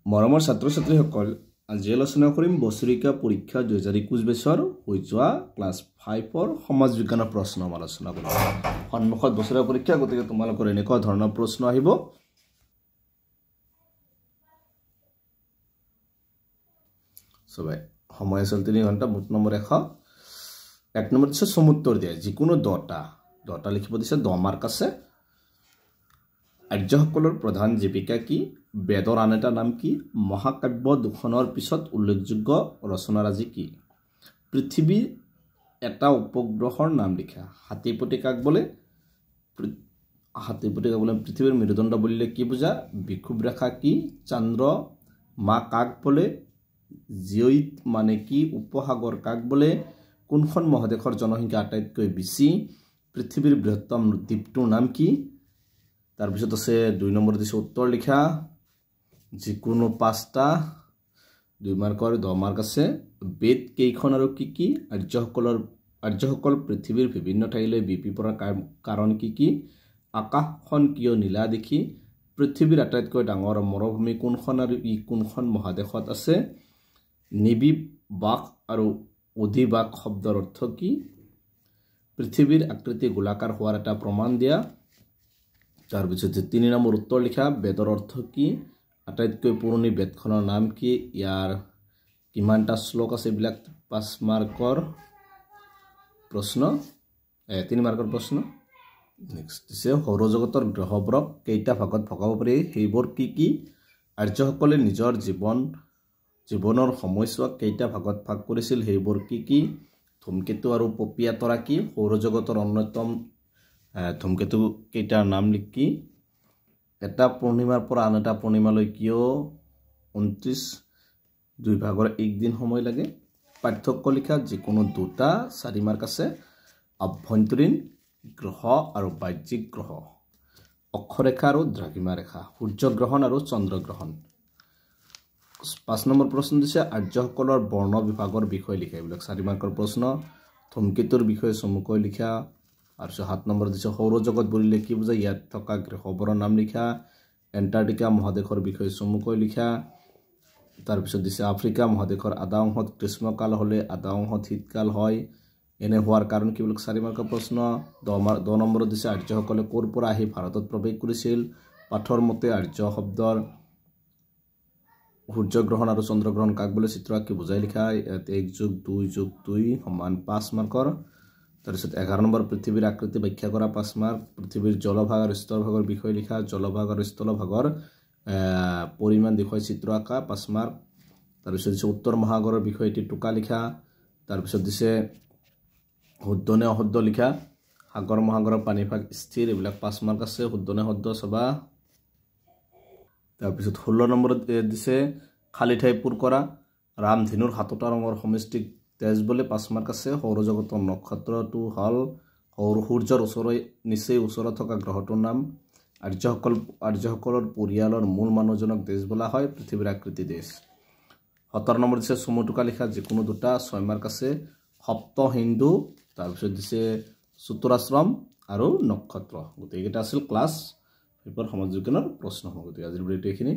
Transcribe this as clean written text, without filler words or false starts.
মৰমৰ ছাত্ৰ-ছাত্ৰীসকল আজি আলোচনা কৰিম বছৰিকা পৰীক্ষা 2021 বছৰ হৈ যোৱা ক্লাছ 5ৰ সমাজ বিজ্ঞানৰ প্ৰশ্ন আলোচনা কৰিম। সন্মুখত বছৰীয়া পৰীক্ষা গতিকে তোমালোকৰ এনেকুৱা ধৰণৰ প্ৰশ্ন আহিব। সবাই সময় আছিল 3 ঘণ্টা মুঠ নম্বৰ 1 নম্বৰ দিছে সমুত্তৰ দিয়া যিকোনো 10টা লিখিব দিছে 10 মাৰ্ক আছে। আৰ্যসকলৰ প্ৰধান জীৱিকা কি? বেদৰ আন এটা নাম কি? মহাকাব্য দুখনৰ পিছত উল্লেখযোগ্য ৰচনাৰাজি কি? পৃথিৱীৰ এটা উপগ্ৰহৰ নাম লিখা। হাতীপতি কাক বোলে? পৃথিৱীৰ মেৰুদণ্ড বুলিলে কি বুজা? বিষুৱ ৰেখা কি? চন্দ্ৰ মা কাক বোলে? জিয়ইট মানে কি? উপসাগৰ কাক বোলে? কোনখন মহাদেশৰ জনসংখ্যা আটাইতকৈ বেছি? পৃথিৱীৰ বৃহত্তম দ্বীপটোৰ নাম কি? তাৰপিছত আছে 2 নম্বৰ দিছে উত্তৰ লিখা যিকোনো 5টা 2 মাৰ্কৰ 10 মাৰ্ক আছে। বেদ কেইখন আৰু কি কি? আৰ্যসকল পৃথিৱীৰ বিভিন্ন ঠাইলৈ বিপি পৰাৰ কাৰণ কি কি? আকাশখন কিয় নীলা দেখি? পৃথিৱীৰ আটাইতকৈ ডাঙৰ মৰুভূমি কোনখন আৰু ই কোনখন মহাদেশত আছে? নিবিড়বাক আৰু অধিবাক শব্দৰ অৰ্থ কি? পৃথিৱীৰ আকৃতি গোলাকাৰ হোৱাৰ এটা প্ৰমাণ দিয়া। তাৰপিছত 3 নম্বৰ উত্তৰ লিখা বেদৰ অৰ্থ কি? আটাইতকৈ পুৰণি বেদখনৰ নাম কি? ইয়াৰ কিমানটা শ্লোক আছে? এইবিলাক 5 মাৰ্কৰ প্ৰশ্ন 3 মাৰ্কৰ প্ৰশ্ন। নেক্সট দিছে সৌৰজগতৰ গ্ৰহবোৰক কেইটা ভাগত ভগাব পাৰি? সেইবোৰ কি কি? আৰ্যসকলে নিজৰ জীৱনৰ সময়ছোৱাক কেইটা ভাগত ভাগ কৰিছিল? সেইবোৰ কি কি? ধূমকেতু আৰু পপীয়া তৰা কি? সৌৰজগতৰ অন্যতম ধূমকেতু কেইটাৰ নাম লিখি? এটা পূৰ্ণিমাৰ পৰা আন এটা পূৰ্ণিমালৈ কিয় 29 2 ভাগৰ 1 দিন সময় লাগে? পাৰ্থক্য লিখা যিকোনো 2টা 4 মাৰ্ক আছে। আভ্যন্তৰীণ গ্ৰহ আৰু বাহ্যিক গ্ৰহ, অক্ষৰেখা আৰু দ্ৰাঘিমা ৰেখা, সূৰ্যগ্ৰহণ আৰু চন্দ্ৰগ্ৰহণ। 5 নম্বৰ প্ৰশ্ন দিছে আৰ্যসকলৰ বৰ্ণ বিভাগৰ বিষয়ে লিখা। এইবিলাক 4 মাৰ্কৰ প্ৰশ্ন। ধূমকেতুৰ বিষয়ে চমুকৈ লিখা। আৰু 7 নম্বৰ দিছে সৌৰজগত বুলিলে কি বুজায়? ইয়াত থকা গ্ৰহবোৰৰ নাম লিখা। এণ্টাৰ্কটিকা মহাদেশৰ বিষয়ে চমুকৈ লিখা। তাৰপিছত দিছে আফ্ৰিকা মহাদেশৰ আধা অংশত গ্ৰীষ্মকাল হ'লে আধা অংশত শীতকাল হয়, এনে হোৱাৰ কাৰণ কি? এইবিলাক 4 মাৰ্কৰ প্ৰশ্ন। 10 নম্বৰত দিছে আৰ্যসকলে ক'ৰ পৰা আহি ভাৰতত প্ৰৱেশ কৰিছিল? পাঠৰ মতে আৰ্য শব্দৰ সূৰ্যগ্ৰহণ আৰু চন্দ্ৰগ্ৰহণ কাক বোলে? চিত্ৰ আঁকি বুজাই লিখা। ইয়াত 1+2+2 = 5 মাৰ্কৰ। তাৰপিছত 11 নম্বৰ পৃথিৱীৰ আকৃতি ব্যাখ্যা কৰা 5 মাৰ্ক। পৃথিৱীৰ জলভাগ আৰু স্থলভাগৰ বিষয়ে লিখা। জলভাগ আৰু স্থলভাগৰ পৰিমাণ দেখুৱাই চিত্ৰ আঁকা 5 মাৰ্ক। তাৰপিছত দিছে উত্তৰ মহাসাগৰৰ বিষয়ে এটি টোকা লিখা। তাৰপিছত দিছে শুদ্ধ নে অশুদ্ধ লিখা। সাগৰ মহাসাগৰৰ পানীভাগ স্থিৰ, এইবিলাক 5 মাৰ্ক আছে। শুদ্ধ নে অশুদ্ধ চাবা। তাৰপিছত 16 নম্বৰত দিছে খালী ঠাই পূৰ কৰা। ৰামধেনুৰ 7টা ৰঙৰ সমষ্টিক তেজ বোলে, 5 মাৰ্ক আছে। সৌৰজগতৰ নক্ষত্ৰটো হ'ল সূৰ্যৰ নিচেই ওচৰত থকা গ্ৰহটোৰ নাম। আৰ্যসকলৰ পৰিয়ালৰ মূল মানুহজনক দেশ বোলা হয়। পৃথিৱীৰ আকৃতি দেশ। 17 নম্বৰ দিছে চমুটোকা লিখা যিকোনো 2টা 6 মাৰ্ক আছে। সপ্ত হিন্দু, তাৰপিছত দিছে চতুৰাশ্ৰম আৰু নক্ষত্ৰ। গোটেইকেইটা আছিল ক্লাছ 5ৰ সমাজ বিজ্ঞানৰ প্ৰশ্ন। গতিকে আজিৰ ভিডিঅ'টো এইখিনি।